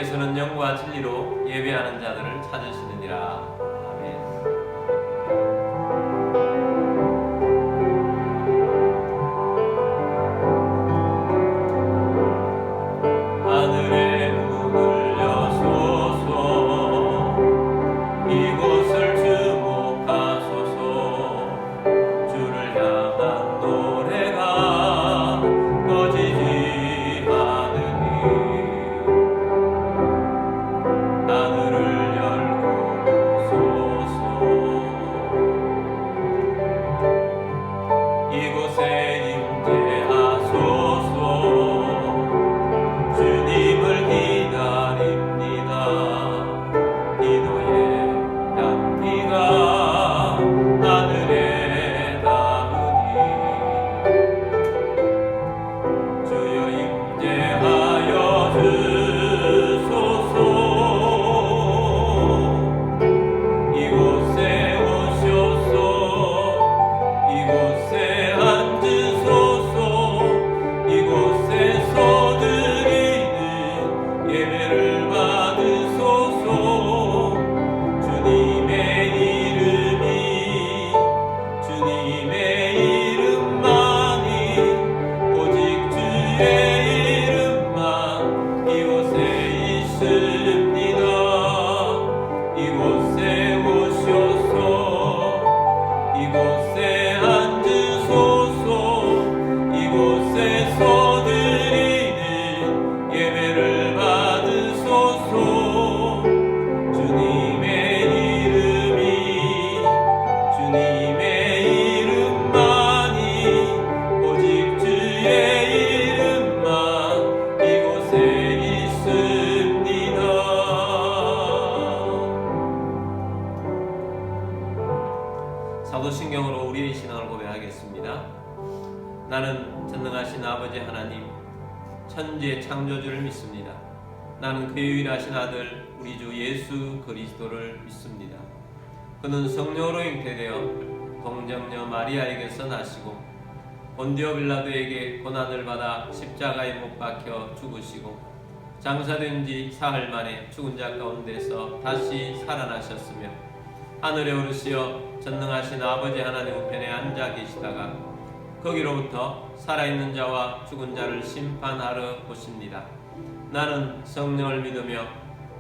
주께서는 영과 진리로 예배하는 자들을 찾으시느니라. 아멘. 하늘의 문을 여소서, 이곳을 주목하소서. 주를 향한 노래가 꺼지지 않으니 하늘을 열고 부소서. 이곳에 임재하소서. 주님을 기다립니다. 기도의 향기가 하늘에 닿으니 주여 임재하여 주소서. 이곳에 오셔서 이곳에 앉으소서. 이곳에서 드리는 예배를 받으소서. 주님의 이름만이 오직 주의 이름만 이곳에 있습니다. 이곳에 오셔서 이곳에 앉으소서. 이곳에서 드리는 예배를 받으소서. 주님의 이름만이 오직 주의 이름만 이곳에 있습니다. 사도신경으로 우리의 신앙을 고백하겠습니다. 나는 전능하신 아버지 하나님, 천지의 창조주를 믿습니다. 나는 그의 유일하신 아들 우리 주 예수 그리스도를 믿습니다. 그는 성령으로 잉태되어 동정녀 마리아에게서 나시고 본디오 빌라도에게 고난을 받아 십자가에 못 박혀 죽으시고 장사된 지 사흘 만에 죽은 자 가운데서 다시 살아나셨으며 하늘에 오르시어 전능하신 아버지 하나님 우편에 앉아 계시다가 거기로부터 살아있는 자와 죽은 자를 심판하러 오십니다. 나는 성령을 믿으며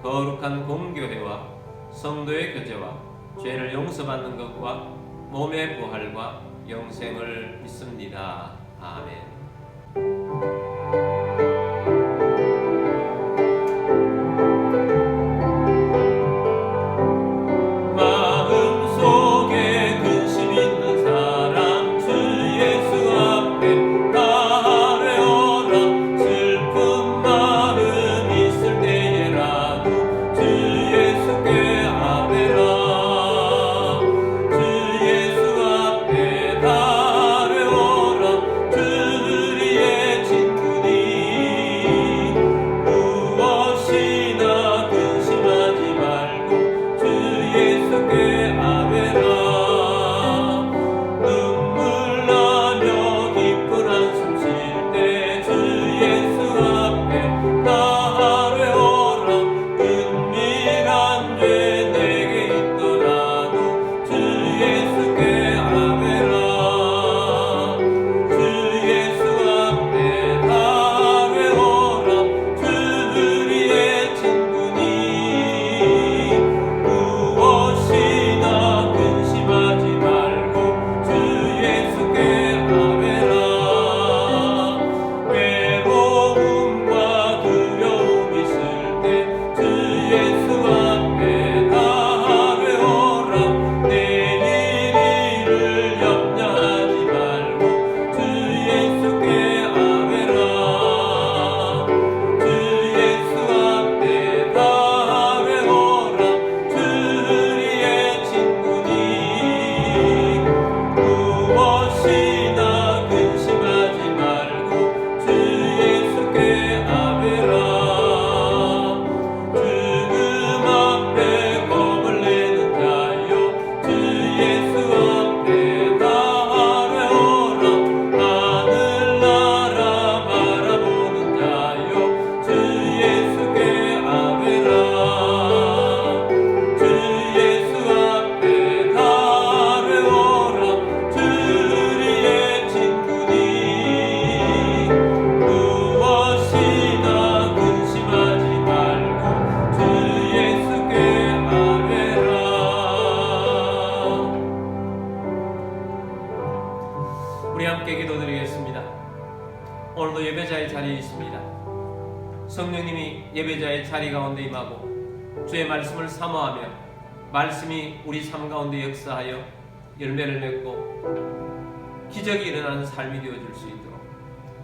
거룩한 공교회와 성도의 교제와 죄를 용서받는 것과 몸의 부활과 영생을 믿습니다. 아멘. 마음속에 근심 있는 사람 주 예수 앞에 나아뢰어라. 슬픈 마음 있을 때에라도 주 예수께 아뢰라. 주 예수 앞에 나아뢰어라. 주 우리의 친구니 무엇이나 근심하지 말고 주 예수께 아뢰라. 눈물 나며 깊은 한숨 쉴 때 주 예수 앞에 나아뢰어라. 은밀한 죄 내게 있더라도 주 예수께 아뢰라. 주 예수 앞에 나아뢰어라. 주 우리의 친구니 무엇이나 근심하지 말고 주 예수께 아뢰라. 외로움과 두려움 있을 때 주 예수 앞에 나아뢰어라. 내일 일을 염려하지 말고 주 예수께 아뢰라. 주 예수 앞에 나아뢰어라. 주 우리의 친구니 무엇이나 근심하지 말고 주 예수께 아뢰라. 죽음 앞에 겁을 내는 자여 주 예수 앞에 나아뢰어라. 하늘나라 바라보는 자여 주 예수께 아뢰라. 우리 함께 기도드리겠습니다. 오늘도 예배자의 자리에 있습니다. 성령님이 예배자의 자리 가운데 임하고 주의 말씀을 사모하며 말씀이 우리 삶 가운데 역사하여 열매를 맺고 기적이 일어나는 삶이 되어줄 수 있도록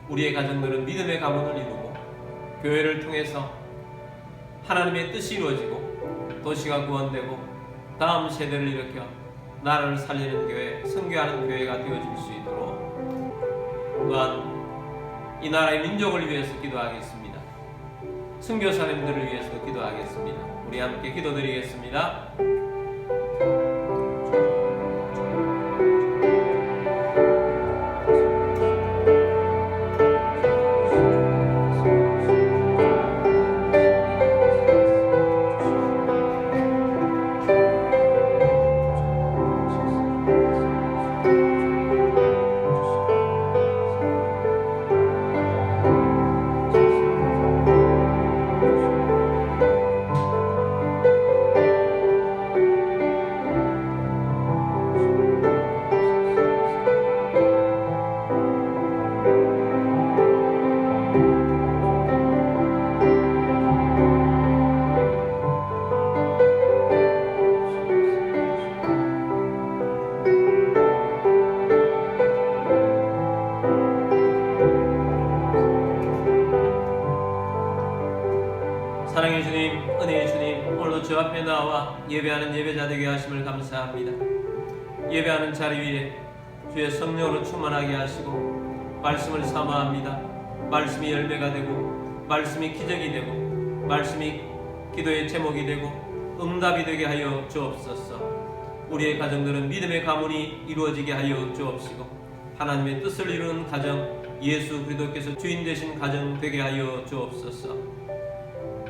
우리의 가정들은 믿음의 가문을 이루고 교회를 통해서 하나님의 뜻이 이루어지고 도시가 구원되고 다음 세대를 일으켜 나라를 살리는 교회, 선교하는 교회가 되어질 수 있도록 또한 이 나라의 민족을 위해서 기도하겠습니다. 선교사님들을 위해서 기도하겠습니다. 우리 함께 기도드리겠습니다. 사랑의 주님, 은혜의 주님, 오늘도 주 앞에 나와 예배하는 예배자 되게 하심을 감사합니다. 예배하는 자리 위에 주의 성령으로 충만하게 하시고 말씀을 사모합니다. 말씀이 열매가 되고 말씀이 기적이 되고 말씀이 기도의 제목이 되고 응답이 되게 하여 주옵소서. 우리의 가정들은 믿음의 가문이 이루어지게 하여 주옵시고 하나님의 뜻을 이루는 가정, 예수 그리스도께서 주인 되신 가정 되게 하여 주옵소서.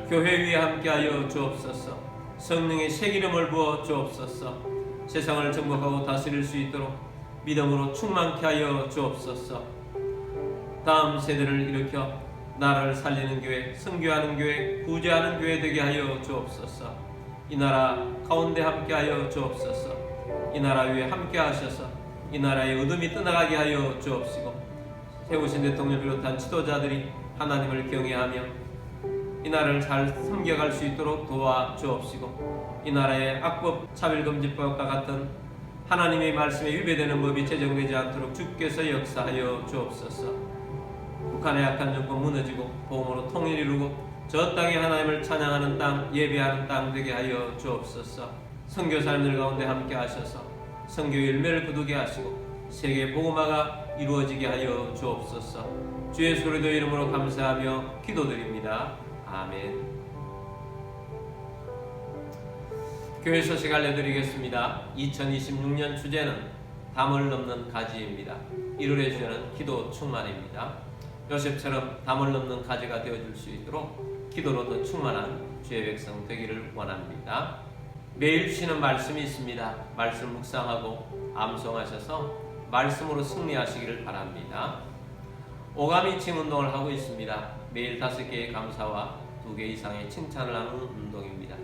교회 위에 함께하여 주옵소서. 성령의 새기름을 부어 주옵소서. 세상을 정복하고 다스릴 수 있도록 믿음으로 충만케 하여 주옵소서. 다음 세대를 일으켜 나라를 살리는 교회, 선교하는 교회, 구제하는 교회 되게 하여 주옵소서. 이 나라 가운데 함께하여 주옵소서. 이 나라 위에 함께하셔서 이 나라의 어둠이 떠나가게 하여 주옵시고 세우신 대통령을 비롯한 지도자들이 하나님을 경외하며 이 나라를 잘 섬겨갈 수 있도록 도와주옵시고 이 나라의 악법, 차별금지법과 같은 하나님의 말씀에 위배되는 법이 제정되지 않도록 주께서 역사하여 주옵소서. 북한의 악한 정권 무너지고 복음으로 통일 이루고 저 땅에 하나님을 찬양하는 땅, 예배하는 땅 되게 하여 주옵소서. 선교사님들 가운데 함께 하셔서 선교 열매를 거두게 하시고 세계 복음화가 이루어지게 하여 주옵소서. 주 예수 그리스도 이름으로 감사하며 기도드립니다. 아멘. 교회 소식 알려드리겠습니다. 2026년 주제는 담을 넘는 가지입니다. 1월의 주제는 기도 충만입니다. 요셉처럼 담을 넘는 가지가 되어줄 수 있도록 기도로 더 충만한 주의 백성 되기를 원합니다. 매일 주시는 말씀이 있습니다. 말씀 묵상하고 암송하셔서 말씀으로 승리하시기를 바랍니다. 오가미칭 운동을 하고 있습니다. 매일 5개의 감사와 2개 이상의 칭찬을 하는 운동입니다.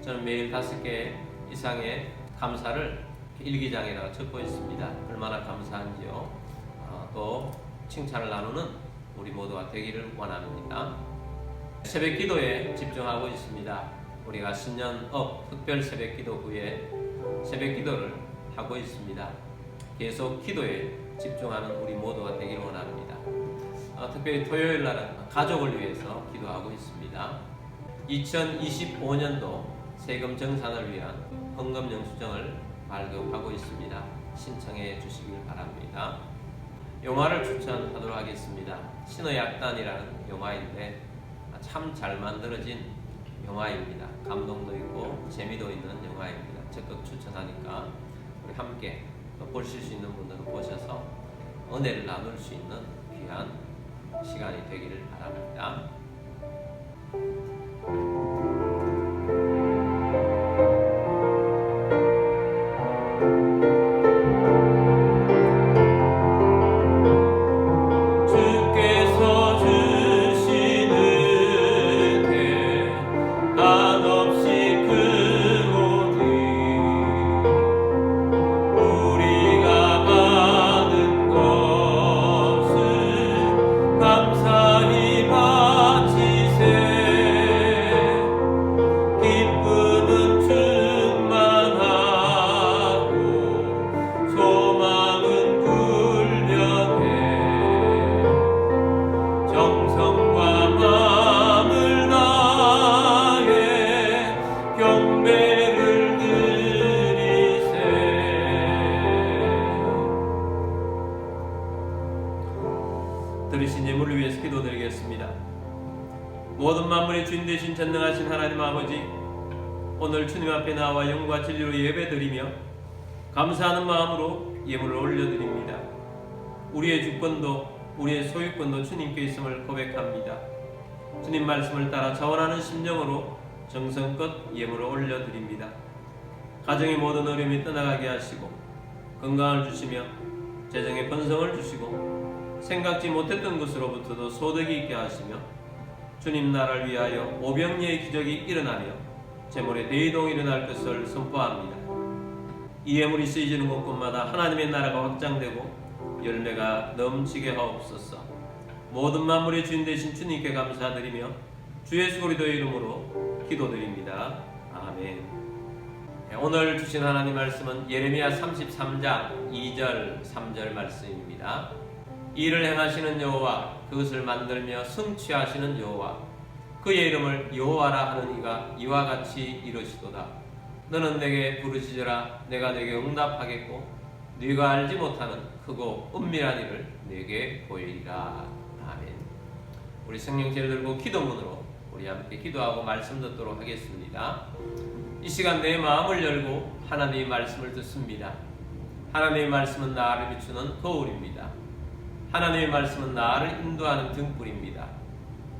저는 매일 5개 이상의 감사를 일기장에다가 적고 있습니다. 얼마나 감사한지요. 또 칭찬을 나누는 우리 모두가 되기를 원합니다. 새벽 기도에 집중하고 있습니다. 우리가 신년업 특별 새벽 기도 후에 새벽 기도를 하고 있습니다. 계속 기도에 집중하는 우리 모두가 되기를 원합니다. 특별히 토요일 날은 가족을 위해서 기도하고 있습니다. 2025년도 세금 정산을 위한 헌금 영수증을 발급하고 있습니다. 신청해 주시길 바랍니다. 영화를 추천하도록 하겠습니다. 신의 약단이라는 영화인데 참 잘 만들어진 영화입니다. 감동도 있고 재미도 있는 영화입니다. 적극 추천하니까 우리 함께 보실 수 있는 분들은 보셔서 은혜를 나눌 수 있는 귀한 시간이 되기를 바랍니다. 우리가 받은 것 들으신 예물을 위해서 기도드리겠습니다. 모든 만물의 주인 되신 전능하신 하나님 아버지, 오늘 주님 앞에 나와 영과 진리로 예배드리며 감사하는 마음으로 예물을 올려드립니다. 우리의 주권도 우리의 소유권도 주님께 있음을 고백합니다. 주님 말씀을 따라 자원하는 심령으로 정성껏 예물을 올려드립니다. 가정의 모든 어려움이 떠나가게 하시고 건강을 주시며 재정의 번성을 주시고 생각지 못했던 것으로부터도 소득이 있게 하시며 주님 나라를 위하여 오병이의 기적이 일어나며 재물의 대이동이 일어날 것을 선포합니다. 이 예물이 쓰여지는 곳곳마다 하나님의 나라가 확장되고 열매가 넘치게 하옵소서. 모든 만물의 주인 되신 주님께 감사드리며 주 예수 그리스도의 이름으로 기도드립니다. 아멘. 오늘 주신 하나님 말씀은 예레미야 33장 2절 3절 말씀입니다. 이를 행하시는 여호와, 그것을 만들며 성취하시는 여호와, 그의 이름을 여호와라 하는 이가 이와 같이 이르시도다. 너는 내게 부르짖으라. 내가 내게 응답하겠고 네가 알지 못하는 크고 은밀한 일을 내게 보이리라. 아멘. 우리 성령제를 들고 기도문으로 우리 함께 기도하고 말씀 듣도록 하겠습니다. 이 시간 내 마음을 열고 하나님의 말씀을 듣습니다. 하나님의 말씀은 나를 비추는 거울입니다. 하나님의 말씀은 나를 인도하는 등불입니다.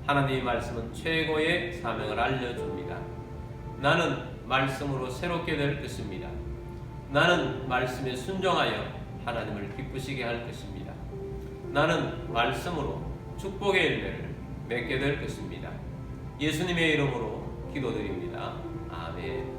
하나님의 말씀은 최고의 사명을 알려줍니다. 나는 말씀으로 새롭게 될 것입니다. 나는 말씀에 순종하여 하나님을 기쁘시게 할 것입니다. 나는 말씀으로 축복의 열매를 맺게 될 것입니다. 예수님의 이름으로 기도드립니다. 아멘.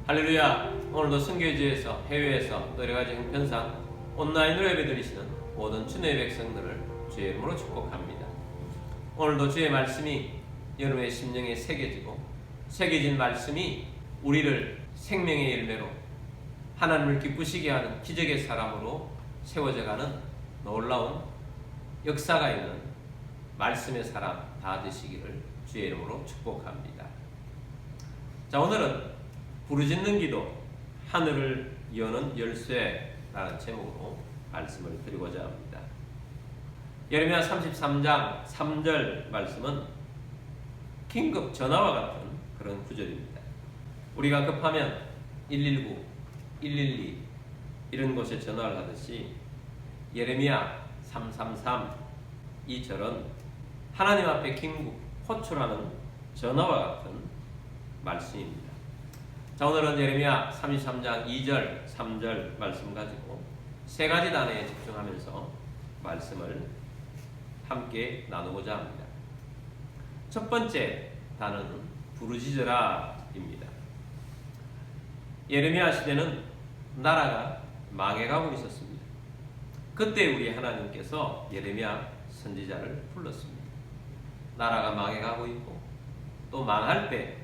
할렐루야. 오늘도 선교지에서 해외에서 또 여러가지 형편상 온라인으로 예배드리시는 모든 주님의 백성들을 주의 이름으로 축복합니다. 오늘도 주의 말씀이 여러분의 심령에 새겨진 말씀이 우리를 생명의 열매로 하나님을 기쁘시게 하는 기적의 사람으로 세워져가는 놀라운 역사가 있는 말씀의 사람 다 되시기를 주의 이름으로 축복합니다. 자, 오늘은 부르짖는 기도, 하늘을 여는 열쇠라는 제목으로 말씀을 드리고자 합니다. 예레미야 33장 3절 말씀은 긴급 전화와 같은 그런 구절입니다. 우리가 급하면 119, 112 이런 곳에 전화를 하듯이 예레미야 333 이 절은 하나님 앞에 긴급 호출하는 전화와 같은 말씀입니다. 자, 오늘은 예레미야 33장 2절 3절 말씀 가지고 세 가지 단어에 집중하면서 말씀을 함께 나누고자 합니다. 첫 번째 단어는 부르짖으라입니다. 예레미야 시대는 나라가 망해가고 있었습니다. 그때 우리 하나님께서 예레미야 선지자를 불렀습니다. 나라가 망해가고 있고 또 망할 때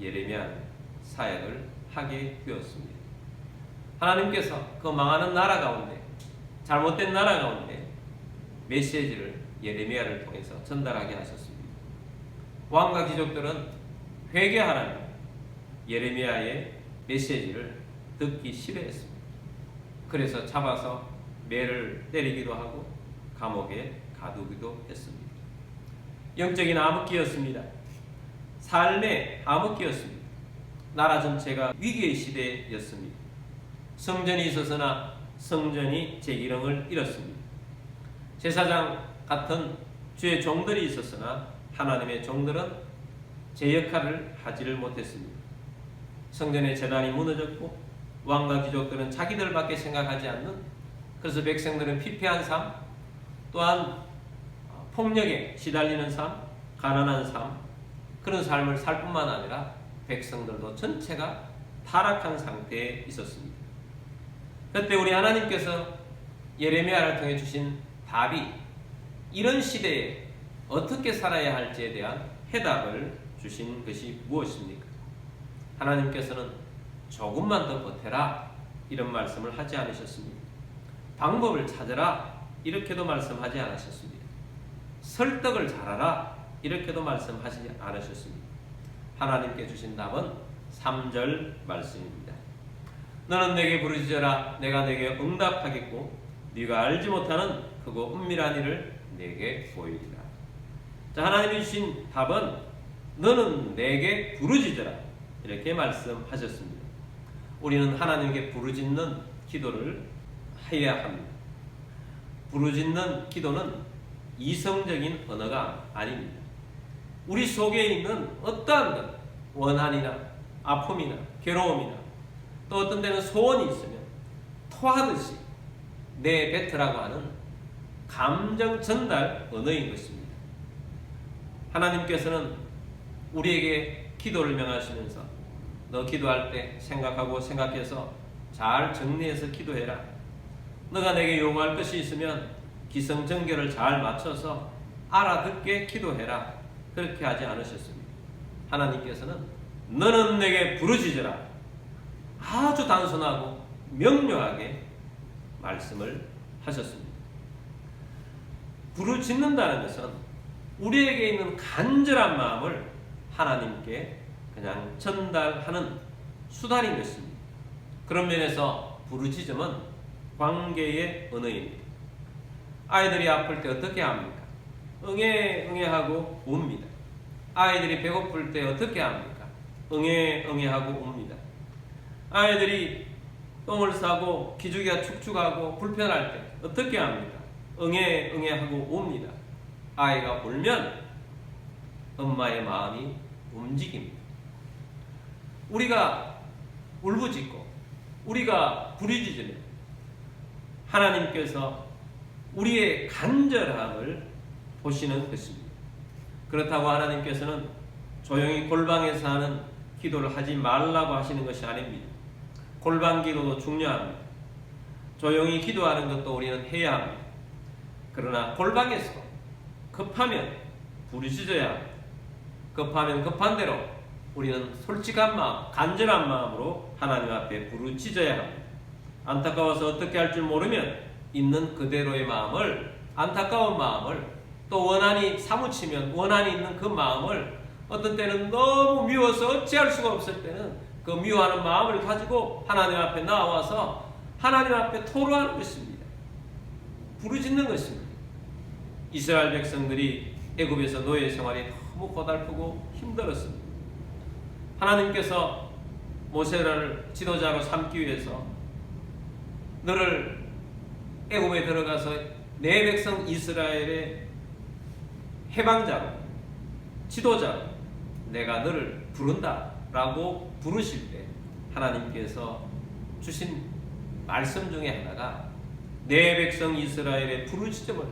예레미야는 사역을 하게 되었습니다. 하나님께서 그 망하는 나라 가운데, 잘못된 나라 가운데 메시지를 예레미야를 통해서 전달하게 하셨습니다. 왕과 귀족들은 회개하라는 예레미야의 메시지를 듣기 싫어했습니다. 그래서 잡아서 매를 때리기도 하고 감옥에 가두기도 했습니다. 영적인 암흑기였습니다. 삶의 암흑기였습니다. 나라 전체가 위기의 시대였습니다. 성전이 있었으나 성전이 제 기능을 잃었습니다. 제사장 같은 주의 종들이 있었으나 하나님의 종들은 제 역할을 하지를 못했습니다. 성전의 재단이 무너졌고 왕과 귀족들은 자기들밖에 생각하지 않는, 그래서 백성들은 피폐한 삶, 또한 폭력에 시달리는 삶, 가난한 삶, 그런 삶을 살 뿐만 아니라 백성들도 전체가 타락한 상태에 있었습니다. 그때 우리 하나님께서 예레미야를 통해 주신 답이 이런 시대에 어떻게 살아야 할지에 대한 해답을 주신 것이 무엇입니까? 하나님께서는 조금만 더 버텨라 이런 말씀을 하지 않으셨습니다. 방법을 찾아라 이렇게도 말씀하지 않으셨습니다. 설득을 잘하라 이렇게도 말씀하지 않으셨습니다. 하나님께 주신 답은 3절 말씀입니다. 너는 내게 부르짖어라. 내가 내게 응답하겠고 네가 알지 못하는 크고 은밀한 일을 내게 보이리라. 자, 하나님이 주신 답은 너는 내게 부르짖으라 이렇게 말씀하셨습니다. 우리는 하나님께 부르짖는 기도를 해야 합니다. 부르짖는 기도는 이성적인 언어가 아닙니다. 우리 속에 있는 어떠한 것, 원한이나 아픔이나 괴로움이나 또 어떤 때는 소원이 있으면 토하듯이 내뱉으라고 하는 감정 전달 언어인 것입니다. 하나님께서는 우리에게 기도를 명하시면서 너 기도할 때 생각하고 생각해서 잘 정리해서 기도해라. 너가 내게 요구할 것이 있으면 기성전결을 잘 맞춰서 알아듣게 기도해라. 그렇게 하지 않으셨습니다. 하나님께서는 너는 내게 부르짖으라. 아주 단순하고 명료하게 말씀을 하셨습니다. 부르짖는다는 것은 우리에게 있는 간절한 마음을 하나님께 그냥 전달하는 수단인 것입니다. 그런 면에서 부르짖음은 관계의 언어입니다. 아이들이 아플 때 어떻게 합니까? 응애 응애하고 웁니다. 아이들이 배고플 때 어떻게 합니까? 응애 응애하고 웁니다. 아이들이 똥을 싸고 기저귀가 축축하고 불편할 때 어떻게 합니까? 응애 응애하고 웁니다. 아이가 울면 엄마의 마음이 움직입니다. 우리가 울부짖고 우리가 부르짖으면 하나님께서 우리의 간절함을 보시는 것입니다. 그렇다고 하나님께서는 조용히 골방에서 하는 기도를 하지 말라고 하시는 것이 아닙니다. 골방 기도도 중요합니다. 조용히 기도하는 것도 우리는 해야 합니다. 그러나 골방에서 급하면 부르짖어야 합니다. 급하면 급한 대로 우리는 솔직한 마음, 간절한 마음으로 하나님 앞에 부르짖어야 합니다. 안타까워서 어떻게 할 줄 모르면 있는 그대로의 마음을, 안타까운 마음을, 또 원한이 사무치면 원한이 있는 그 마음을 어떤 때는 너무 미워서 어찌할 수가 없을 때는 그 미워하는 마음을 가지고 하나님 앞에 나와서 하나님 앞에 토로하는 것입니다. 부르짖는 것입니다. 이스라엘 백성들이 애굽에서 노예 생활이 너무 고달프고 힘들었습니다. 하나님께서 모세를 지도자로 삼기 위해서 너를 애굽에 들어가서 내 백성 이스라엘의 해방자로, 지도자로 내가 너를 부른다 라고 부르실 때 하나님께서 주신 말씀 중에 하나가 내 백성 이스라엘의 부르짖음을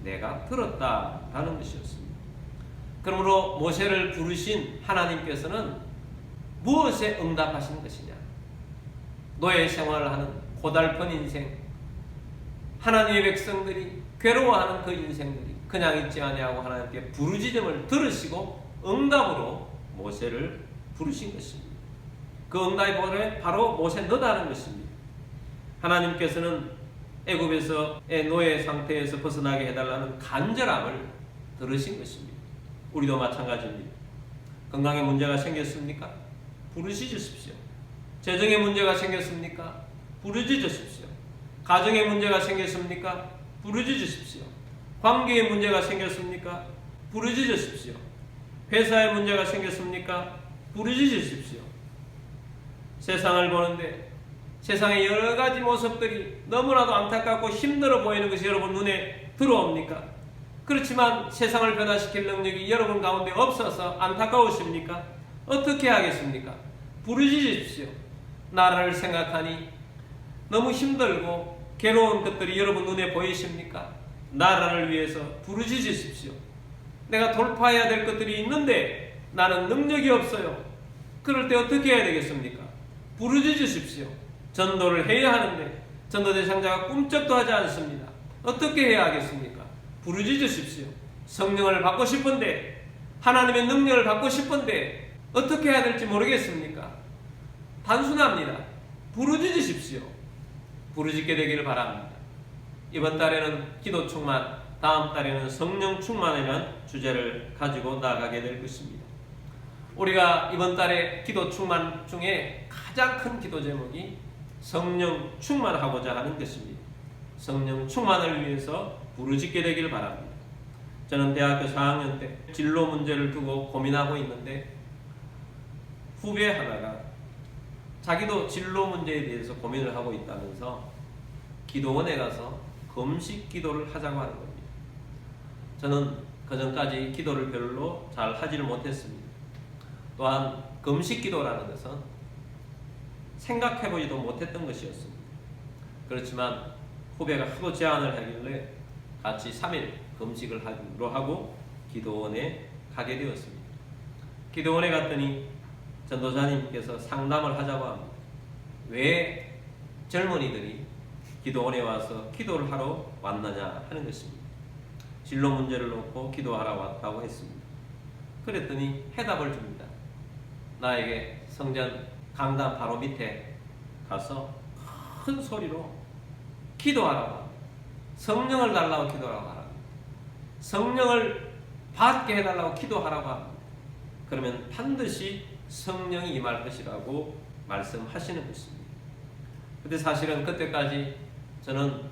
내가 들었다라는 것이었습니다. 그러므로 모세를 부르신 하나님께서는 무엇에 응답하시는 것이냐? 노예 생활을 하는 고달픈 인생, 하나님의 백성들이 괴로워하는 그 인생들이 그냥 있지 아니하고 하나님께 부르짖음을 들으시고 응답으로 모세를 부르신 것입니다. 그 응답이 바로 모세 너다는 것입니다. 하나님께서는 애굽에서의 노예 상태에서 벗어나게 해달라는 간절함을 들으신 것입니다. 우리도 마찬가지입니다. 건강에 문제가 생겼습니까? 부르짖으십시오. 재정에 문제가 생겼습니까? 부르짖으십시오. 가정에 문제가 생겼습니까? 부르짖으십시오. 관계에 문제가 생겼습니까? 부르짖으십시오. 회사에 문제가 생겼습니까? 부르짖으십시오. 세상을 보는데 세상의 여러 가지 모습들이 너무나도 안타깝고 힘들어 보이는 것이 여러분 눈에 들어옵니까? 그렇지만 세상을 변화시킬 능력이 여러분 가운데 없어서 안타까우십니까? 어떻게 하겠습니까? 부르짖으십시오. 나라를 생각하니 너무 힘들고 괴로운 것들이 여러분 눈에 보이십니까? 나라를 위해서 부르짖으십시오. 내가 돌파해야 될 것들이 있는데 나는 능력이 없어요. 그럴 때 어떻게 해야 되겠습니까? 부르짖으십시오. 전도를 해야 하는데 전도 대상자가 꿈쩍도 하지 않습니다. 어떻게 해야 하겠습니까? 부르짖으십시오. 성령을 받고 싶은데, 하나님의 능력을 받고 싶은데 어떻게 해야 될지 모르겠습니까? 단순합니다. 부르짖으십시오. 부르짖게 되기를 바랍니다. 이번 달에는 기도 충만, 다음 달에는 성령 충만이라는 주제를 가지고 나아가게 될 것입니다. 우리가 이번 달에 기도 충만 중에 가장 큰 기도 제목이 성령 충만하고자 하는 것입니다. 성령 충만을 위해서 부르짖게 되길 바랍니다. 저는 대학교 4학년 때 진로 문제를 두고 고민하고 있는데 후배 하나가 자기도 진로 문제에 대해서 고민을 하고 있다면서 기도원에 가서 금식 기도를 하자고 하는 겁니다. 저는 그전까지 기도를 별로 잘 하지를 못했습니다. 또한 금식 기도라는 것은 생각해보지도 못했던 것이었습니다. 그렇지만 후배가 하도 제안을 하길래 같이 3일 금식을 하고 기도원에 가게 되었습니다. 기도원에 갔더니 전도사님께서 상담을 하자고 합니다. 왜 젊은이들이 기도원에 와서 기도를 하러 왔느냐 하는 것입니다. 진로 문제를 놓고 기도하러 왔다고 했습니다. 그랬더니 해답을 줍니다. 나에게 성전 강단 바로 밑에 가서 큰 소리로 기도하라고 합니다. 성령을 달라고 기도하라고 합니다. 성령을 받게 해달라고 기도하라고 합니다. 그러면 반드시 성령이 임할 것이라고 말씀하시는 것입니다. 근데 사실은 그때까지 저는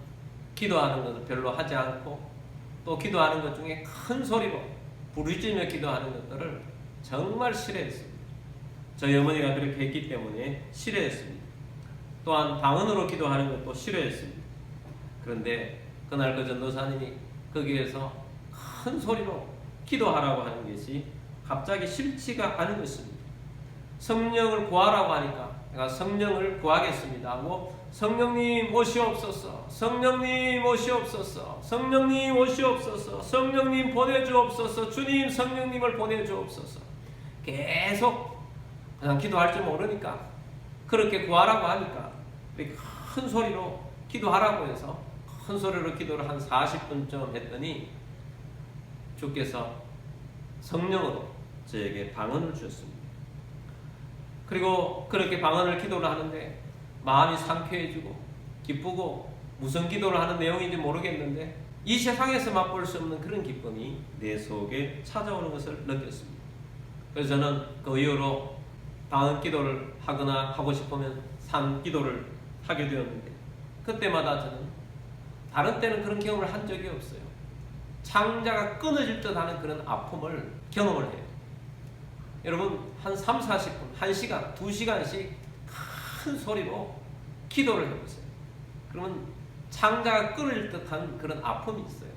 기도하는 것을 별로 하지 않고 또 기도하는 것 중에 큰 소리로 부르짖으며 기도하는 것들을 정말 싫어했습니다. 저희 어머니가 그렇게 했기 때문에 싫어했습니다. 또한 방언으로 기도하는 것도 싫어했습니다. 그런데 그날 그 전도사님이 거기에서 큰 소리로 기도하라고 하는 것이 갑자기 싫지가 않은 것입니다. 성령을 구하라고 하니까 내가 성령을 구하겠습니다 하고 성령님 오시옵소서, 성령님 오시옵소서, 성령님 오시옵소서, 성령님 보내주옵소서, 주님 성령님을 보내주옵소서. 계속 그냥 기도할 줄 모르니까 그렇게 구하라고 하니까 큰 소리로 기도하라고 해서 큰 소리로 기도를 한 40분쯤 했더니 주께서 성령으로 저에게 방언을 주셨습니다. 그리고 그렇게 방언을 기도를 하는데 마음이 상쾌해지고 기쁘고 무슨 기도를 하는 내용인지 모르겠는데 이 세상에서 맛볼 수 없는 그런 기쁨이 내 속에 찾아오는 것을 느꼈습니다. 그래서 저는 그 이후로 방언 기도를 하거나 하고 싶으면 산 기도를 하게 되었는데 그때마다 저는 다른 때는 그런 경험을 한 적이 없어요. 창자가 끊어질 듯 하는 그런 아픔을 경험을 해요. 여러분 한 3, 40분, 1시간, 2시간씩 큰 소리로 기도를 해보세요. 그러면 창자가 끊어질 듯한 그런 아픔이 있어요.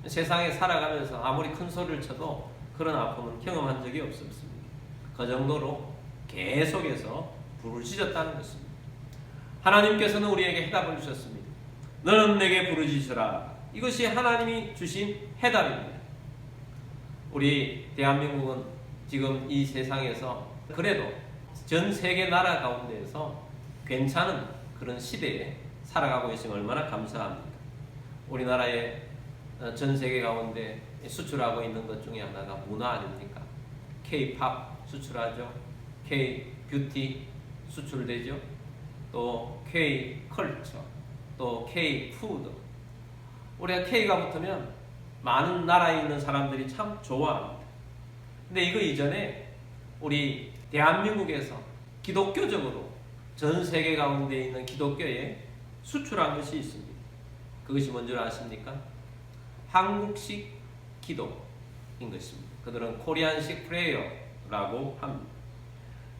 세상에 살아가면서 아무리 큰 소리를 쳐도 그런 아픔은 경험한 적이 없었습니다. 그 정도로 계속해서 부르짖었다는 것입니다. 하나님께서는 우리에게 해답을 주셨습니다. 너는 내게 부르짖으라. 이것이 하나님이 주신 해답입니다. 우리 대한민국은 지금 이 세상에서 그래도 전 세계 나라 가운데에서 괜찮은 그런 시대에 살아가고 있으면 얼마나 감사합니까? 우리나라의 전 세계 가운데 수출하고 있는 것 중에 하나가 문화 아닙니까? K-팝 수출하죠. K-뷰티 수출되죠. 또 K-컬처, 또 K-푸드. 우리가 K가 붙으면 많은 나라에 있는 사람들이 참 좋아합니다. 근데 이거 이전에 우리 대한민국에서 기독교적으로 전 세계 가운데 있는 기독교에 수출한 것이 있습니다. 그것이 뭔지 아십니까? 한국식 기도인 것입니다. 그들은 코리안식 프레이어라고 합니다.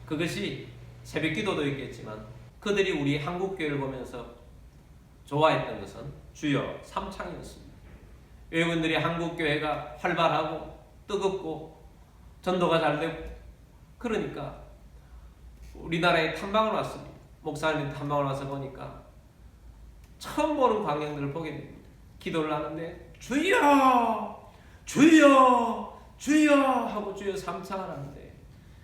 그것이 새벽 기도도 있겠지만 그들이 우리 한국교회를 보면서 좋아했던 것은 주여 삼창이었습니다. 외국인들이 한국교회가 활발하고 뜨겁고 전도가 잘 되고 그러니까 우리나라에 탐방을 왔습니다. 목사님이 탐방을 와서 보니까 처음 보는 광경들을 보게 됩니다. 기도를 하는데 주여 주여 주여 하고 주여 삼창을 하는데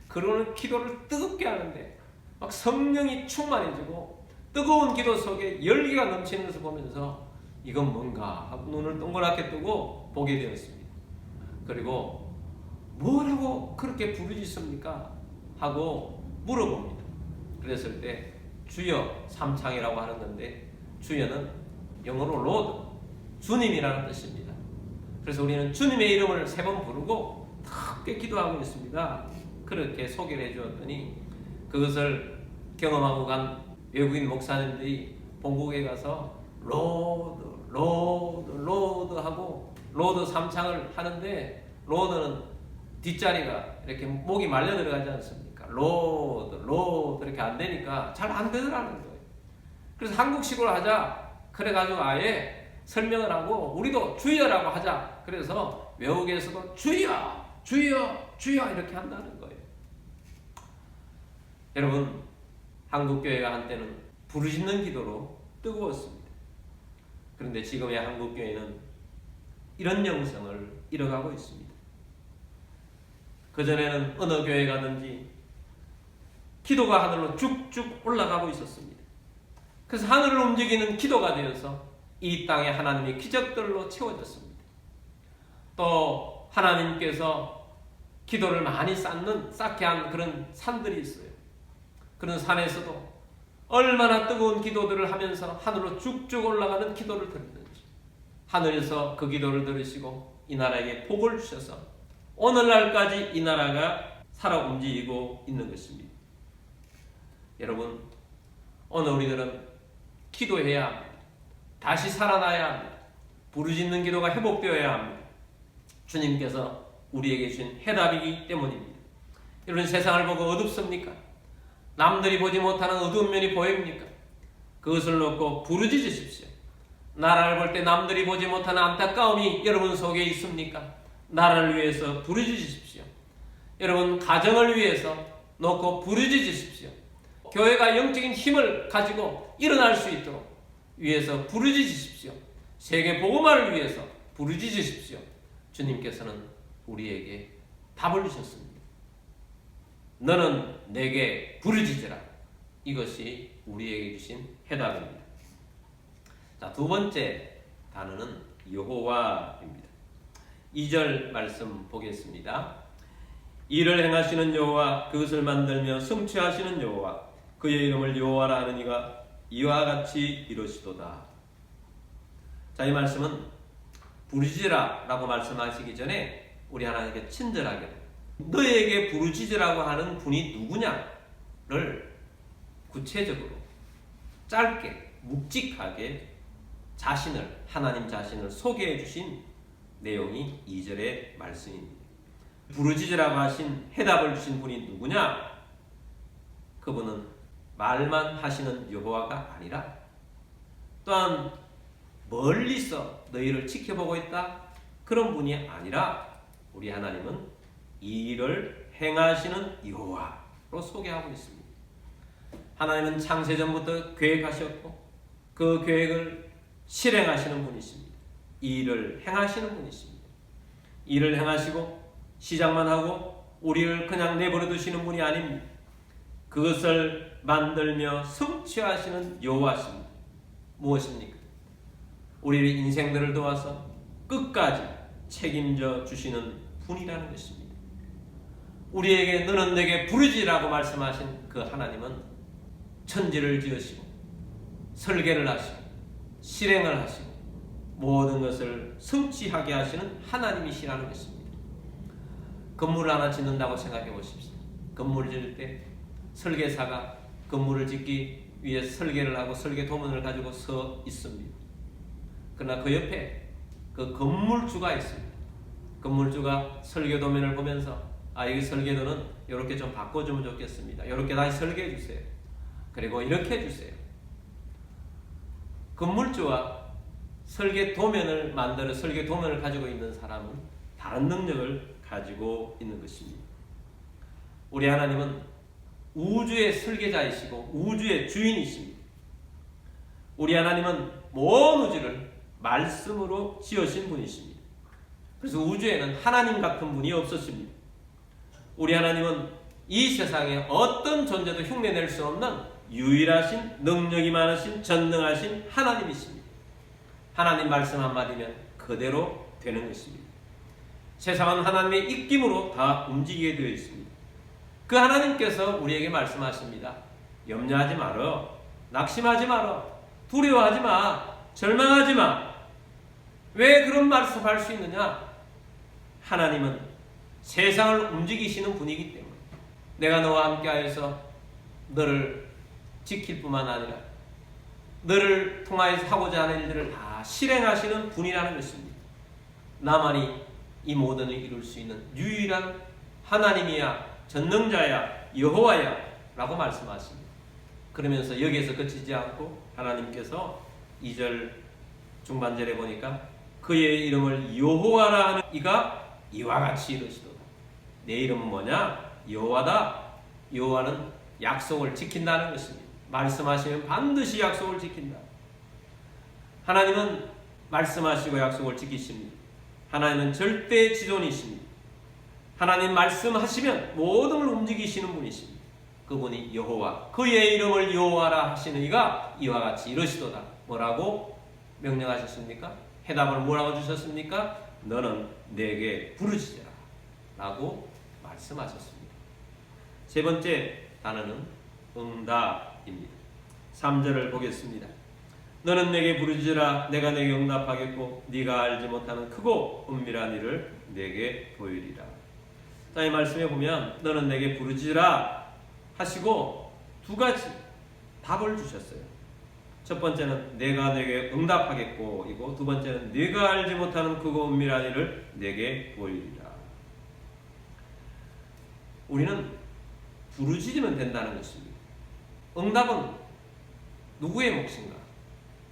그러는 기도를 뜨겁게 하는데 막 성령이 충만해지고 뜨거운 기도 속에 열기가 넘치는 것을 보면서 이건 뭔가 하고 눈을 동그랗게 뜨고 보게 되었습니다. 그리고 뭐라고 그렇게 부르짖습니까? 하고 물어봅니다. 그랬을 때 주여 삼창이라고 하는 건데 주여는 영어로 로드, 주님이라는 뜻입니다. 그래서 우리는 주님의 이름을 3번 부르고 크게 기도하고 있습니다. 그렇게 소개를 해주었더니 그것을 경험하고 간 외국인 목사님들이 본국에 가서 로드 하고 로드 3창을 하는데 로드는 뒷자리가 이렇게 목이 말려 들어가지 않습니까? 로드 이렇게 안 되니까 잘 안 되더라는 거예요. 그래서 한국식으로 하자. 그래가지고 아예 설명을 하고 우리도 주여라고 하자. 그래서 외국에서도 주여 이렇게 한다는 거예요. 여러분, 한국교회가 한때는 부르짖는 기도로 뜨거웠습니다. 그런데 지금의 한국교회는 이런 영성을 잃어가고 있습니다. 그전에는 어느 교회 가든지 기도가 하늘로 쭉쭉 올라가고 있었습니다. 그래서 하늘을 움직이는 기도가 되어서 이 땅에 하나님의 기적들로 채워졌습니다. 또 하나님께서 기도를 많이 쌓게 한 그런 산들이 있어요. 그런 산에서도 얼마나 뜨거운 기도들을 하면서 하늘로 쭉쭉 올라가는 기도를 드렸는지 하늘에서 그 기도를 들으시고 이 나라에게 복을 주셔서 오늘날까지 이 나라가 살아 움직이고 있는 것입니다. 여러분, 오늘 우리들은 기도해야 합니다. 다시 살아나야 합니다. 부르짖는 기도가 회복되어야 합니다. 주님께서 우리에게 주신 해답이기 때문입니다. 이런 세상을 보고 어둡습니까? 남들이 보지 못하는 어두운 면이 보입니까? 그것을 놓고 부르짖으십시오. 나라를 볼 때 남들이 보지 못하는 안타까움이 여러분 속에 있습니까? 나라를 위해서 부르짖으십시오. 여러분 가정을 위해서 놓고 부르짖으십시오. 교회가 영적인 힘을 가지고 일어날 수 있도록 위해서 부르짖으십시오. 세계 복음화를 위해서 부르짖으십시오. 주님께서는 우리에게 답을 주셨습니다. 너는 내게 부르짖으라. 이것이 우리에게 주신 해답입니다. 자, 두 번째 단어는 여호와입니다. 2절 말씀 보겠습니다. 이를 행하시는 여호와, 그것을 만들며 성취하시는 여호와, 그의 이름을 여호와라 하는 이가 이와 같이 이루시도다. 자, 이 말씀은 부르짖으라 라고 말씀하시기 전에 우리 하나님께 친절하게 너에게 부르짖으라고 하는 분이 누구냐를 구체적으로 짧게 묵직하게 하나님 자신을 소개해 주신 내용이 2절의 말씀입니다. 부르짖으라고 하신 해답을 주신 분이 누구냐? 그분은 말만 하시는 여호와가 아니라 또한 멀리서 너희를 지켜보고 있다 그런 분이 아니라 우리 하나님은 이 일을 행하시는 여호와로 소개하고 있습니다. 하나님은 창세전부터 계획하셨고 그 계획을 실행하시는 분이십니다. 이 일을 행하시는 분이십니다. 일을 행하시고 시작만 하고 우리를 그냥 내버려 두시는 분이 아닙니다. 그것을 만들며 성취하시는 여호와십니다. 무엇입니까? 우리의 인생들을 도와서 끝까지 책임져 주시는 분이라는 것입니다. 우리에게 너는 내게 부르짖으라고 말씀하신 그 하나님은 천지를 지으시고 설계를 하시고 실행을 하시고 모든 것을 성취하게 하시는 하나님이시라는 것입니다. 건물을 하나 짓는다고 생각해 보십시오. 건물을 지을 때 설계사가 건물을 짓기 위해 설계를 하고 설계 도면을 가지고 서 있습니다. 그러나 그 옆에 그 건물주가 있습니다. 건물주가 설계 도면을 보면서 이 설계도는 이렇게 좀 바꿔주면 좋겠습니다. 이렇게 다시 설계해 주세요. 그리고 이렇게 해주세요. 건물주와 설계 도면을 만들어 설계 도면을 가지고 있는 사람은 다른 능력을 가지고 있는 것입니다. 우리 하나님은 우주의 설계자이시고 우주의 주인이십니다. 우리 하나님은 모든 우주를 말씀으로 지으신 분이십니다. 그래서 우주에는 하나님 같은 분이 없으십니다. 우리 하나님은 이 세상에 어떤 존재도 흉내낼 수 없는 유일하신 능력이 많으신 전능하신 하나님이십니다. 하나님 말씀 한마디면 그대로 되는 것입니다. 세상은 하나님의 입김으로 다 움직이게 되어 있습니다. 그 하나님께서 우리에게 말씀하십니다. 염려하지 말어. 낙심하지 말어. 두려워하지 마. 절망하지 마. 왜 그런 말씀할 수 있느냐? 하나님은 세상을 움직이시는 분이기 때문에 내가 너와 함께하여서 너를 지킬 뿐만 아니라 너를 통하여서 하고자 하는 일들을 다 실행하시는 분이라는 것입니다. 나만이 이 모든 일을 이룰 수 있는 유일한 하나님이야, 전능자야, 여호와야 라고 말씀하십니다. 그러면서 여기에서 그치지 않고 하나님께서 2절 중반절에 보니까 그의 이름을 여호와라 하는 이가 이와 같이 이르시도다. 내 이름은 뭐냐? 여호와다. 여호와는 약속을 지킨다는 것입니다. 말씀하시면 반드시 약속을 지킨다. 하나님은 말씀하시고 약속을 지키십니다. 하나님은 절대 지존이십니다. 하나님 말씀하시면 모든 걸 움직이시는 분이십니다. 그분이 여호와, 그의 이름을 여호와라 하시는 이가 이와 같이 이르시도다. 뭐라고 명령하셨습니까? 해답을 뭐라고 주셨습니까? 너는 내게 부르짖으라 라고 말씀하셨습니다. 세 번째 단어는 응답입니다. 3절을 보겠습니다. 너는 내게 부르짖으라. 내가 내게 응답하겠고 네가 알지 못하는 크고 은밀한 일을 내게 보이리라. 자, 이 말씀에 보면 너는 내게 부르짖으라 하시고 두 가지 답을 주셨어요. 첫 번째는 내가 내게 응답하겠고 이고 두 번째는 네가 알지 못하는 크고 은밀한 일을 내게 보이리라. 우리는 부르짖으면 된다는 것입니다. 응답은 누구의 몫인가?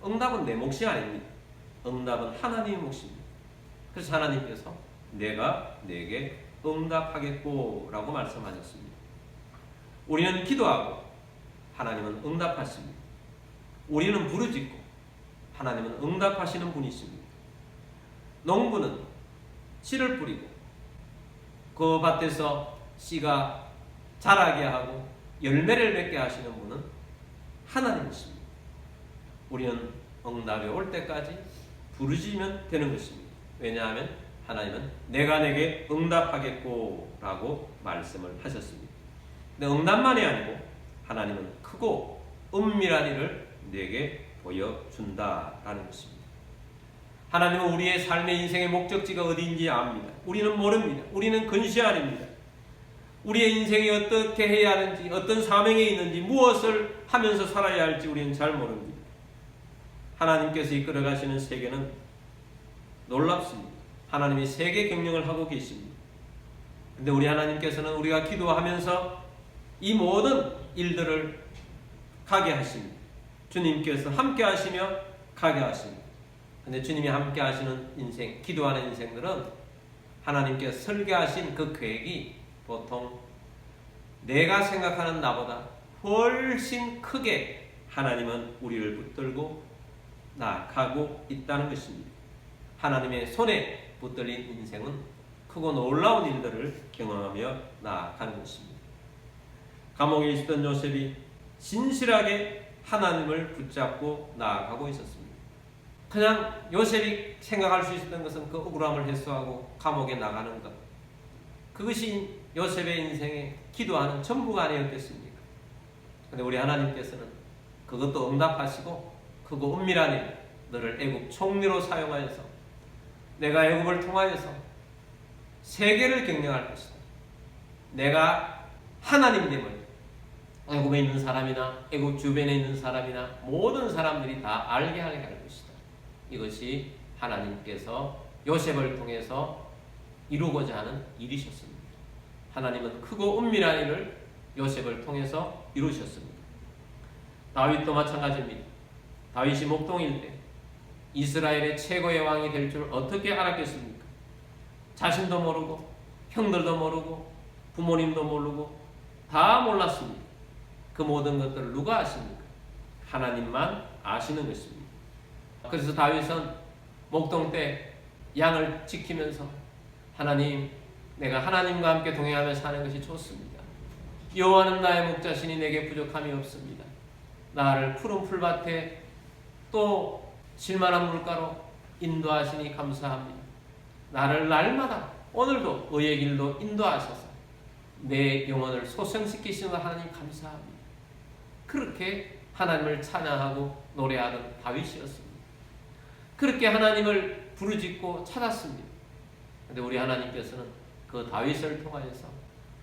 응답은 내 몫이 아닙니다. 응답은 하나님의 몫입니다. 그래서 하나님께서 내가 내게 응답하겠고 라고 말씀하셨습니다. 우리는 기도하고 하나님은 응답하십니다. 우리는 부르짖고 하나님은 응답하시는 분이십니다. 농부는 씨를 뿌리고 그 밭에서 씨가 자라게 하고 열매를 맺게 하시는 분은 하나님이십니다. 우리는 응답이 올 때까지 부르짖으면 되는 것입니다. 왜냐하면 하나님은 내가 내게 응답하겠고 라고 말씀을 하셨습니다. 근데 응답만이 아니고 하나님은 크고 은밀한 일을 내게 보여준다라는 것입니다. 하나님은 우리의 삶의 인생의 목적지가 어디인지 압니다. 우리는 모릅니다. 우리는 근시안입니다. 우리의 인생이 어떻게 해야 하는지, 어떤 사명에 있는지, 무엇을 하면서 살아야 할지 우리는 잘 모릅니다. 하나님께서 이끌어 가시는 세계는 놀랍습니다. 하나님이 세계 경영을 하고 계십니다. 근데 우리 하나님께서는 우리가 기도하면서 이 모든 일들을 가게 하십니다. 주님께서 함께 하시며 가게 하십니다. 근데 주님이 함께 하시는 인생, 기도하는 인생들은 하나님께서 설계하신 그 계획이 보통 내가 생각하는 나보다 훨씬 크게 하나님은 우리를 붙들고 나아가고 있다는 것입니다. 하나님의 손에 붙들린 인생은 크고 놀라운 일들을 경험하며 나아가는 것입니다. 감옥에 있었던 요셉이 진실하게 하나님을 붙잡고 나아가고 있었습니다. 그냥 요셉이 생각할 수 있었던 것은 그 억울함을 해소하고 감옥에 나가는 것, 그것이 요셉의 인생에 기도하는 전부가 아니었겠습니까? 그런데 우리 하나님께서는 그것도 응답하시고 크고 은밀한 일, 너를 애굽 총리로 사용하여서 내가 애굽을 통하여서 세계를 경영할 것이다. 내가 하나님됨을 애굽에 있는 사람이나 애굽 주변에 있는 사람이나 모든 사람들이 다 알게 하게 할 것이다. 이것이 하나님께서 요셉을 통해서 이루고자 하는 일이셨습니다. 하나님은 크고 은밀한 일을 요셉을 통해서 이루셨습니다. 다윗도 마찬가지입니다. 다윗이 목동일 때 이스라엘의 최고의 왕이 될 줄 어떻게 알았겠습니까? 자신도 모르고 형들도 모르고 부모님도 모르고 다 몰랐습니다. 그 모든 것들을 누가 아십니까? 하나님만 아시는 것입니다. 그래서 다윗은 목동 때 양을 지키면서 하나님, 내가 하나님과 함께 동행하며 사는 것이 좋습니다. 여호와는 나의 목자시니 내게 부족함이 없습니다. 나를 푸른 풀밭에 또 실만한 물가로 인도하시니 감사합니다. 나를 날마다 오늘도 의의 길로 인도하셔서 내 영혼을 소생시키시는 하나님 감사합니다. 그렇게 하나님을 찬양하고 노래하는 다윗이었습니다. 그렇게 하나님을 부르짖고 찾았습니다. 그런데 우리 하나님께서는 그 다윗을 통하여서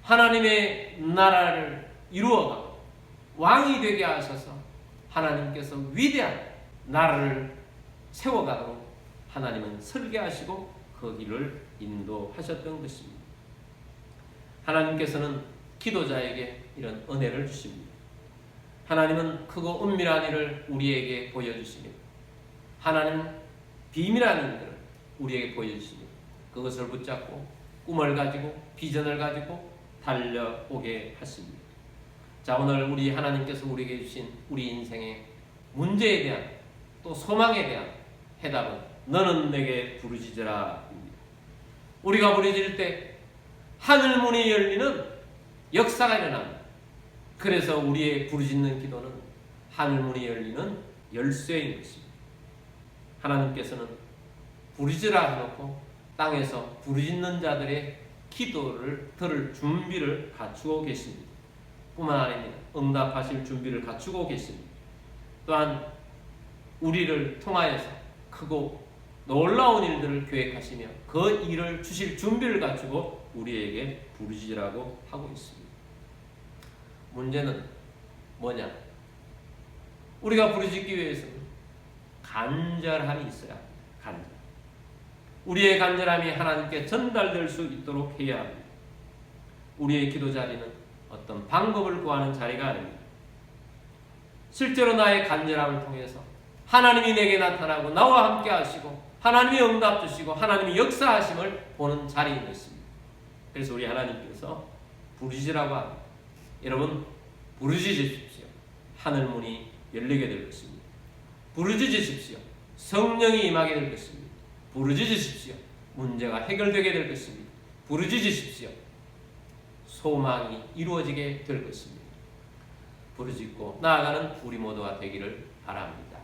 하나님의 나라를 이루어가고 왕이 되게 하셔서 하나님께서 위대한 나라를 세워가도록 하나님은 설계하시고 그 길을 인도하셨던 것입니다. 하나님께서는 기도자에게 이런 은혜를 주십니다. 하나님은 크고 은밀한 일을 우리에게 보여주시며 하나님은 비밀한 일들을 우리에게 보여주시며 그것을 붙잡고 꿈을 가지고 비전을 가지고 달려오게 하십니다. 자, 오늘 우리 하나님께서 우리에게 주신 우리 인생의 문제에 대한 또 소망에 대한 해답은 너는 내게 부르짖으라 입니다. 우리가 부르짖을 때 하늘문이 열리는 역사가 일어납니다. 그래서 우리의 부르짖는 기도는 하늘문이 열리는 열쇠인 것입니다. 하나님께서는 부르짖으라 해놓고 땅에서 부르짖는 자들의 기도를 들을 준비를 갖추고 계십니다. 뿐만 아닙니다. 응답하실 준비를 갖추고 계십니다. 또한 우리를 통하여서 크고 놀라운 일들을 계획하시며 그 일을 주실 준비를 갖추고 우리에게 부르짖으라고 하고 있습니다. 문제는 뭐냐? 우리가 부르짖기 위해서는 간절함이 있어야 합니다. 간절. 우리의 간절함이 하나님께 전달될 수 있도록 해야 합니다. 우리의 기도 자리는 어떤 방법을 구하는 자리가 아닙니다. 실제로 나의 간절함을 통해서 하나님이 내게 나타나고 나와 함께 하시고 하나님이 응답 주시고 하나님이 역사하심을 보는 자리인 것입니다. 그래서 우리 하나님께서 부르짖으라고 합니다. 여러분, 부르짖으십시오. 하늘문이 열리게 될 것입니다. 부르짖으십시오. 성령이 임하게 될 것입니다. 부르짖으십시오. 문제가 해결되게 될 것입니다. 부르짖으십시오. 소망이 이루어지게 될 것입니다. 부르짖고 나아가는 우리 모두가 되기를 바랍니다.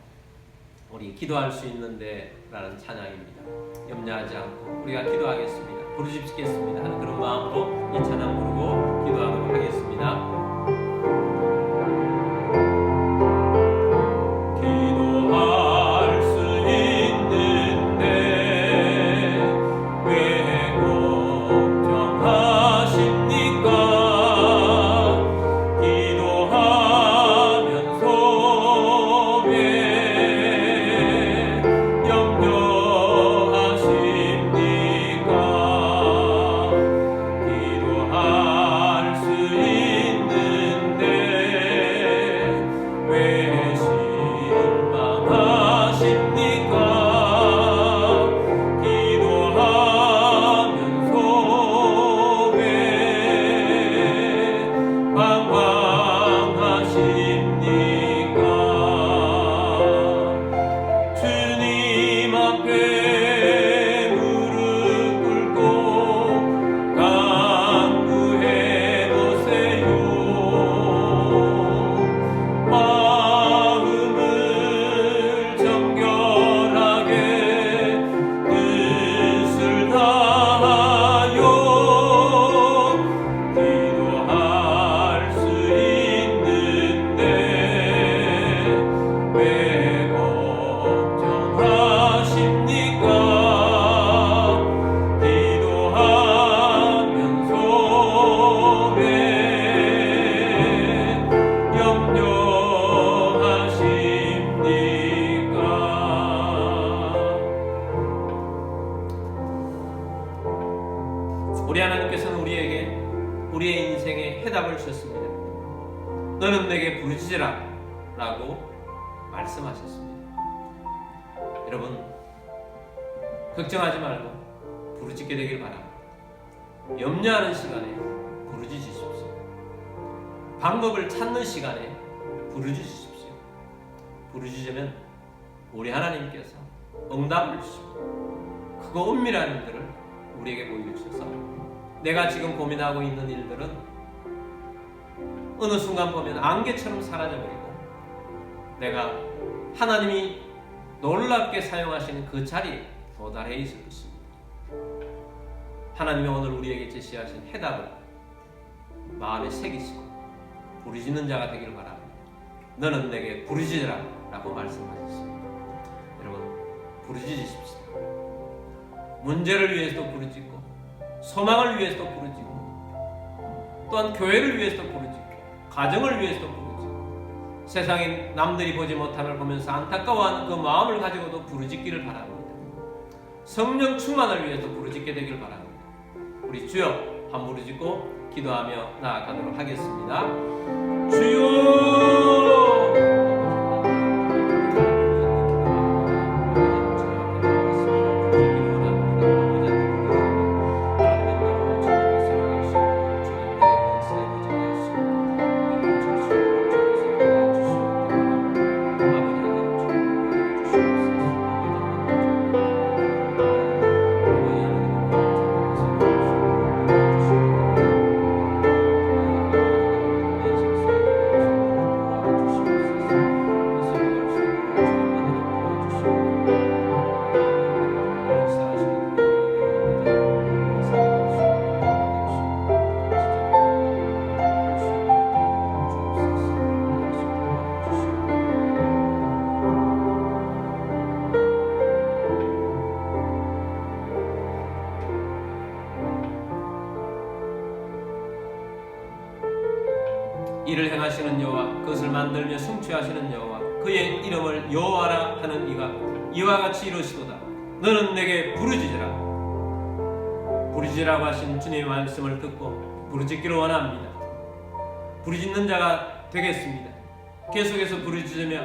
우리 기도할 수 있는데 라는 찬양입니다. 염려하지 않고 우리가 기도하겠습니다. 부르짖겠습니다 하는 그런 마음으로 이 찬양 부르고 기도하도록 하겠습니다. 우리 하나님께서는 우리에게 우리의 인생의 해답을 주셨습니다. 너는 내게 부르짖으라 라고 말씀하셨습니다. 여러분, 걱정하지 말고 부르짖게 되길 바랍니다. 염려하는 시간에 부르짖으십시오. 방법을 찾는 시간에 부르짖으십시오. 부르짖으면 우리 하나님께서 응답을 주시고 크고 은밀한 일들을 우리에게 보여주셔서 내가 지금 고민하고 있는 일들은 어느 순간 보면 안개처럼 사라져버리고 내가 하나님이 놀랍게 사용하시는 그 자리에 도달해 있을 것입니다. 하나님이 오늘 우리에게 제시하신 해답을 마음에 새기시고 부르짖는 자가 되기를 바랍니다. 너는 내게 부르짖으라 라고 말씀하셨습니다. 여러분, 부르짖으십시오. 문제를 위해서도 부르짖고 소망을 위해서도 부르짖고 또한 교회를 위해서도 부르짖고 가정을 위해서도 부르짖고 세상에 남들이 보지 못한 걸 보면서 안타까워하는 그 마음을 가지고도 부르짖기를 바랍니다. 성령 충만을 위해서 부르짖게 되길 바랍니다. 우리 주여 한 부르짖고 기도하며 나아가도록 하겠습니다. 주여 이를 행하시는 여호와, 그것을 만들며 성취하시는 여호와, 그의 이름을 여호와라 하는 이가 이와 같이 이루시도다. 너는 내게 부르짖으라. 부르짖으라고 하신 주님의 말씀을 듣고 부르짖기를 원합니다. 부르짖는 자가 되겠습니다. 계속해서 부르짖으며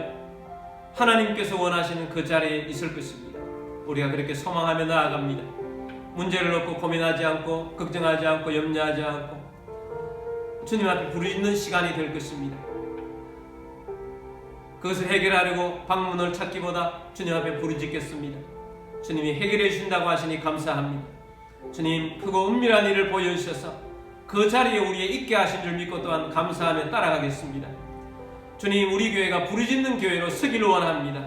하나님께서 원하시는 그 자리에 있을 것입니다. 우리가 그렇게 소망하며 나아갑니다. 문제를 놓고 고민하지 않고 걱정하지 않고 염려하지 않고 주님 앞에 부르짖는 시간이 될 것입니다. 그것을 해결하려고 방문을 찾기보다 주님 앞에 부르짖겠습니다. 주님이 해결해 주신다고 하시니 감사합니다. 주님 크고 은밀한 일을 보여주셔서 그 자리에 우리에 있게 하신 줄 믿고 또한 감사하며 따라가겠습니다. 주님, 우리 교회가 부르짖는 교회로 서기를 원합니다.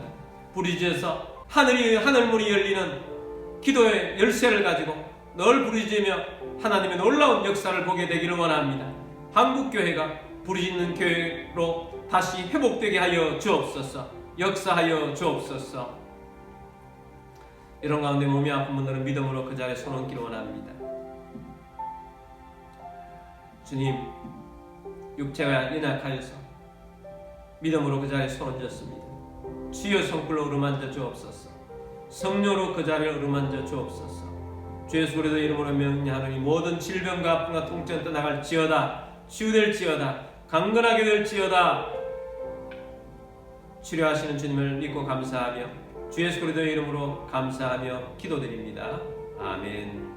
부르짖어서 하늘문이 열리는 기도의 열쇠를 가지고 늘 부르짖으며 하나님의 놀라운 역사를 보게 되기를 원합니다. 한국교회가 부르짖는 교회로 다시 회복되게 하여 주옵소서. 역사하여 주옵소서. 이런 가운데 몸이 아픈 분들은 믿음으로 그 자리에 손 얹기를 원합니다. 주님, 육체가 연약하여서 믿음으로 그 자리에 손 얹었습니다. 주여 손길로 어루만져 주옵소서. 성령으로 그 자리를 어루만져 주옵소서. 주 예수 그리스도 이름으로 명령하노니 모든 질병과 아픔과 통증 떠나갈지어다. 치유될지어다. 강건하게 될지어다. 치료하시는 주님을 믿고 감사하며 주 예수 그리스도의 이름으로 감사하며 기도드립니다. 아멘.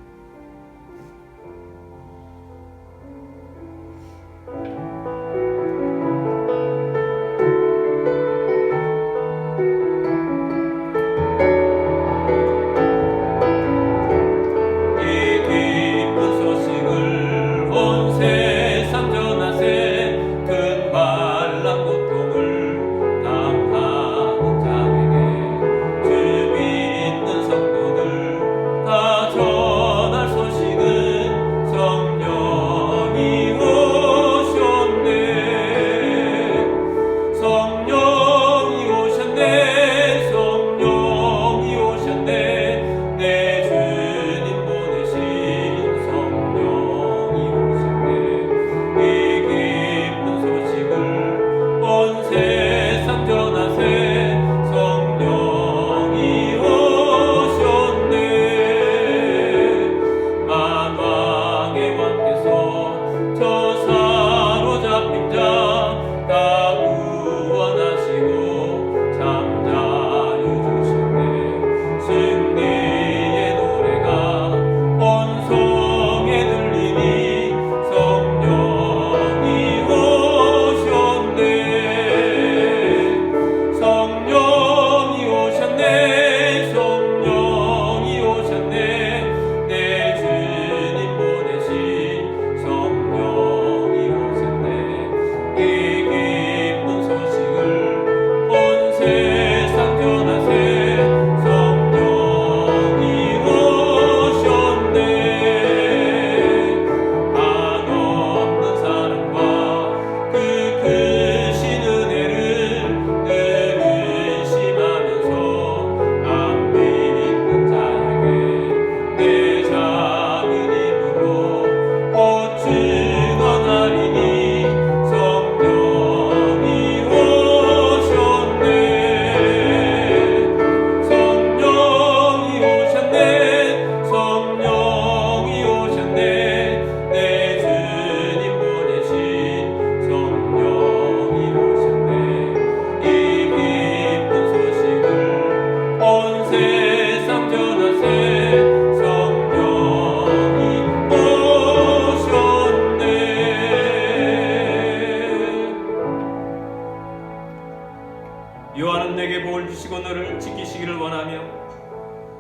주 믿는 성도들 다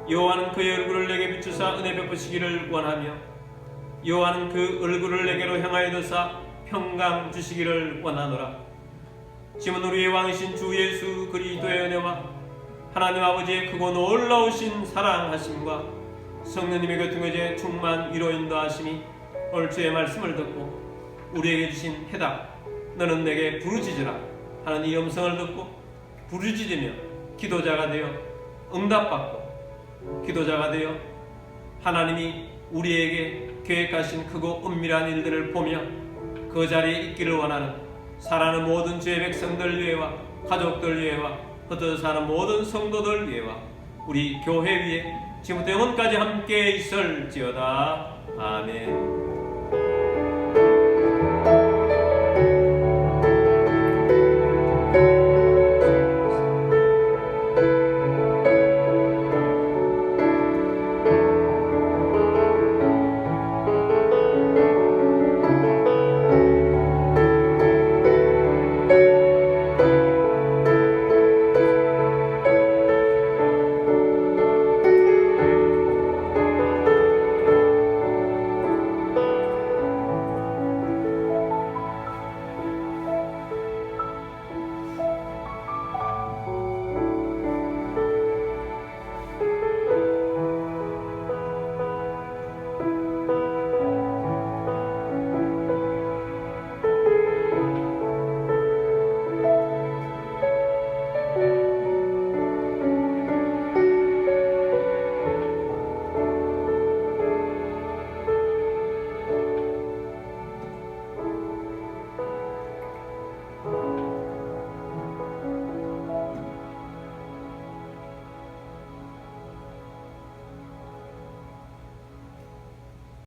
여호와는 그의 얼굴을 내게 비추사 은혜 베푸시기를 원하며 여호와는 그 얼굴을 내게로 향하여 드사 평강 주시기를 원하노라. 지금 우리의 왕이신 주 예수 그리스도의 은혜와 하나님 아버지의 크고 놀라우신 사랑하심과 성령님의 교통의 충만 위로 인도하심이 오늘 주의 말씀을 듣고 우리에게 주신 해답 너는 내게 부르짖으라 하는 이 음성을 듣고 부르짖으며 기도자가 되어 응답받고 기도자가 되어 하나님이 우리에게 계획하신 크고 은밀한 일들을 보며 그 자리에 있기를 원하는 사랑하는 모든 주의 백성들 위해와 가족들 위해와 흩어져 사는 모든 성도들 위해와 우리 교회 위에 지금부터 영원까지 함께 있을지어다. 아멘.